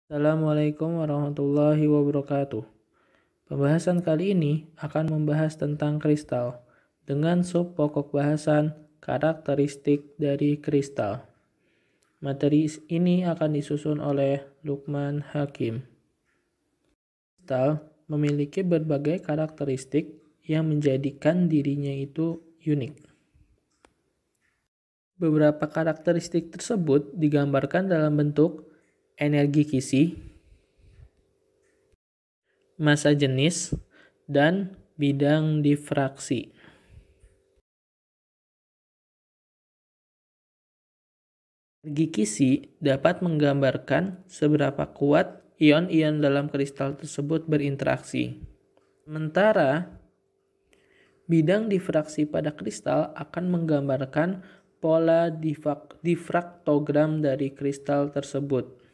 Assalamualaikum warahmatullahi wabarakatuh. Pembahasan kali ini akan membahas tentang kristal dengan sub pokok bahasan karakteristik dari kristal. Materi ini akan disusun oleh Lukman Hakim. Kristal memiliki berbagai karakteristik yang menjadikan dirinya itu unik. Beberapa karakteristik tersebut digambarkan dalam bentuk energi kisi, massa jenis, dan bidang difraksi. Energi kisi dapat menggambarkan seberapa kuat ion-ion dalam kristal tersebut berinteraksi. Sementara bidang difraksi pada kristal akan menggambarkan pola difraktogram dari kristal tersebut.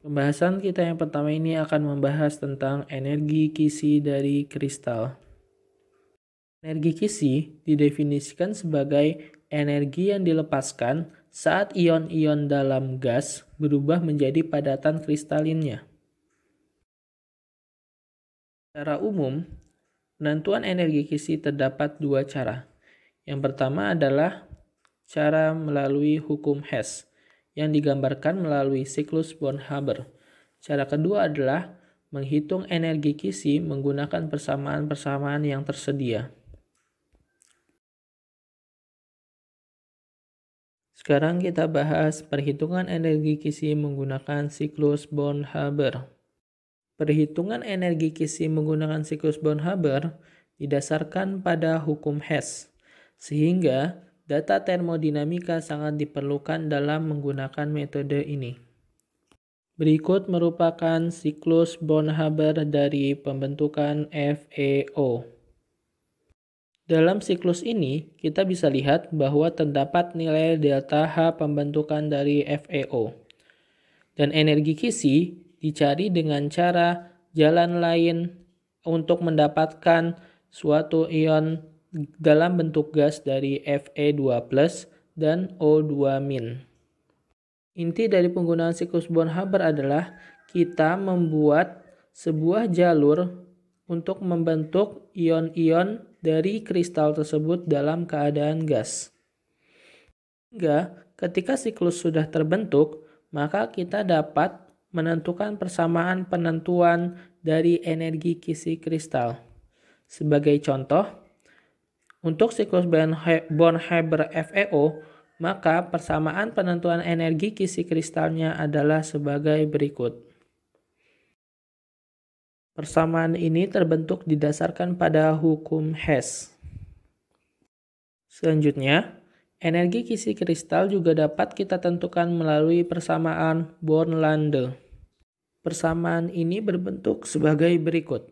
Pembahasan kita yang pertama ini akan membahas tentang energi kisi dari kristal. Energi kisi didefinisikan sebagai energi yang dilepaskan saat ion-ion dalam gas berubah menjadi padatan kristalinnya. Secara umum, penentuan energi kisi terdapat dua cara. Yang pertama adalah cara melalui hukum Hess, yang digambarkan melalui siklus Born-Haber. Cara kedua adalah menghitung energi kisi menggunakan persamaan-persamaan yang tersedia. Sekarang kita bahas perhitungan energi kisi menggunakan siklus Born-Haber. Perhitungan energi kisi menggunakan siklus Born-Haber didasarkan pada hukum Hess, sehingga data termodinamika sangat diperlukan dalam menggunakan metode ini. Berikut merupakan siklus Born-Haber dari pembentukan FeO. Dalam siklus ini, kita bisa lihat bahwa terdapat nilai delta H pembentukan dari FeO. Dan energi kisi dicari dengan cara jalan lain untuk mendapatkan suatu ion dalam bentuk gas dari Fe2+ dan O2-. Inti dari penggunaan siklus Born-Haber adalah kita membuat sebuah jalur untuk membentuk ion-ion dari kristal tersebut dalam keadaan gas. Hingga ketika siklus sudah terbentuk, maka kita dapat menentukan persamaan penentuan dari energi kisi kristal. Sebagai contoh, untuk siklus Born-Haber FeO, maka persamaan penentuan energi kisi kristalnya adalah sebagai berikut. Persamaan ini terbentuk didasarkan pada hukum Hess. Selanjutnya, energi kisi kristal juga dapat kita tentukan melalui persamaan Born-Lande. Persamaan ini berbentuk sebagai berikut.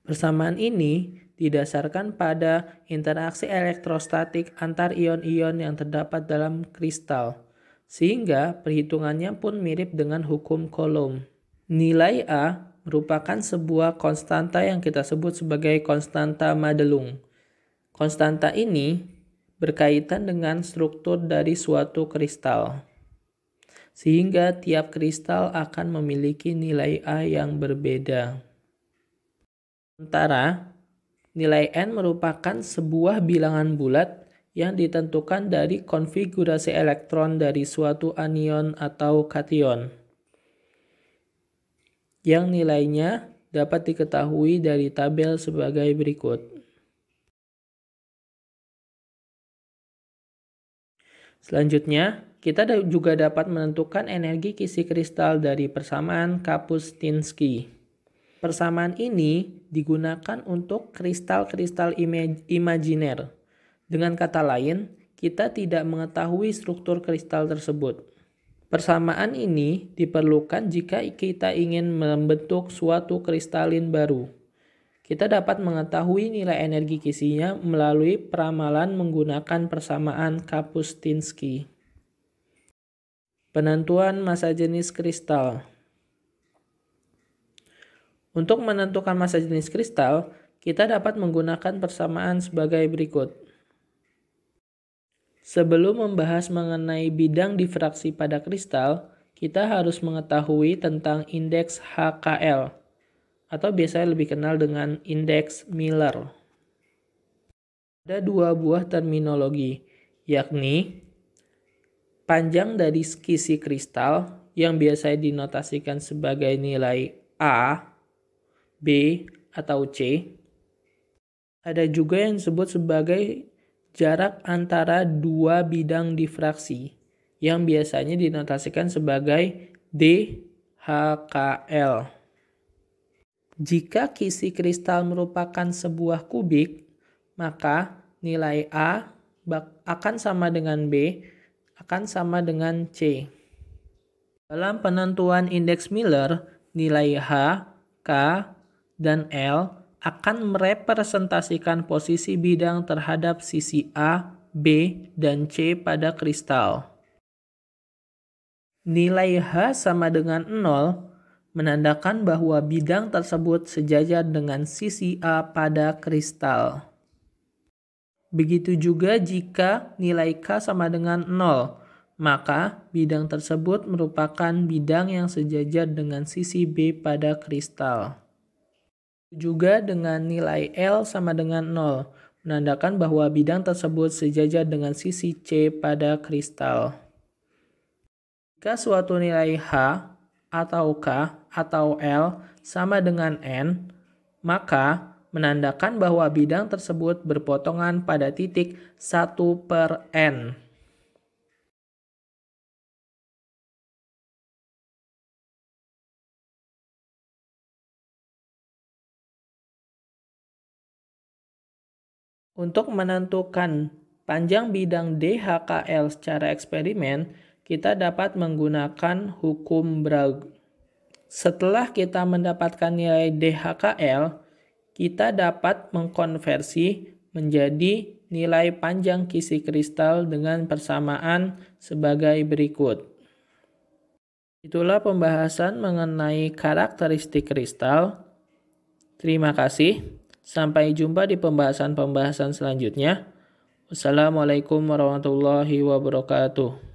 Persamaan ini didasarkan pada interaksi elektrostatik antar ion-ion yang terdapat dalam kristal, sehingga perhitungannya pun mirip dengan hukum Coulomb. Nilai A merupakan sebuah konstanta yang kita sebut sebagai konstanta Madelung. Konstanta ini berkaitan dengan struktur dari suatu kristal, sehingga tiap kristal akan memiliki nilai A yang berbeda. Sementara nilai N merupakan sebuah bilangan bulat yang ditentukan dari konfigurasi elektron dari suatu anion atau kation, yang nilainya dapat diketahui dari tabel sebagai berikut. Selanjutnya, kita juga dapat menentukan energi kisi kristal dari persamaan Kapuscinski. Persamaan ini digunakan untuk kristal-kristal imajiner. Dengan kata lain, kita tidak mengetahui struktur kristal tersebut. Persamaan ini diperlukan jika kita ingin membentuk suatu kristalin baru. Kita dapat mengetahui nilai energi kisinya melalui peramalan menggunakan persamaan Kapuscinski. Penentuan massa jenis kristal. Untuk menentukan massa jenis kristal, kita dapat menggunakan persamaan sebagai berikut. Sebelum membahas mengenai bidang difraksi pada kristal, kita harus mengetahui tentang indeks HKL, atau biasanya lebih kenal dengan indeks Miller. Ada dua buah terminologi, yakni panjang dari kisi kristal yang biasanya dinotasikan sebagai nilai A, B, atau C. Ada juga yang disebut sebagai jarak antara dua bidang difraksi yang biasanya dinotasikan sebagai DHKL. Jika kisi kristal merupakan sebuah kubik, maka nilai A akan sama dengan B, akan sama dengan C. Dalam penentuan indeks Miller, nilai H, K, dan L akan merepresentasikan posisi bidang terhadap sisi A, B, dan C pada kristal. Nilai H sama dengan 0 menandakan bahwa bidang tersebut sejajar dengan sisi A pada kristal. Begitu juga jika nilai K sama dengan 0, maka bidang tersebut merupakan bidang yang sejajar dengan sisi B pada kristal. Juga dengan nilai L sama dengan 0, menandakan bahwa bidang tersebut sejajar dengan sisi C pada kristal. Jika suatu nilai H atau K atau L sama dengan N, maka menandakan bahwa bidang tersebut berpotongan pada titik 1/N. Untuk menentukan panjang bidang DHKL secara eksperimen, kita dapat menggunakan hukum Bragg. Setelah kita mendapatkan nilai DHKL, kita dapat mengkonversi menjadi nilai panjang kisi kristal dengan persamaan sebagai berikut. Itulah pembahasan mengenai karakteristik kristal. Terima kasih. Sampai jumpa di pembahasan-pembahasan selanjutnya. Wassalamualaikum warahmatullahi wabarakatuh.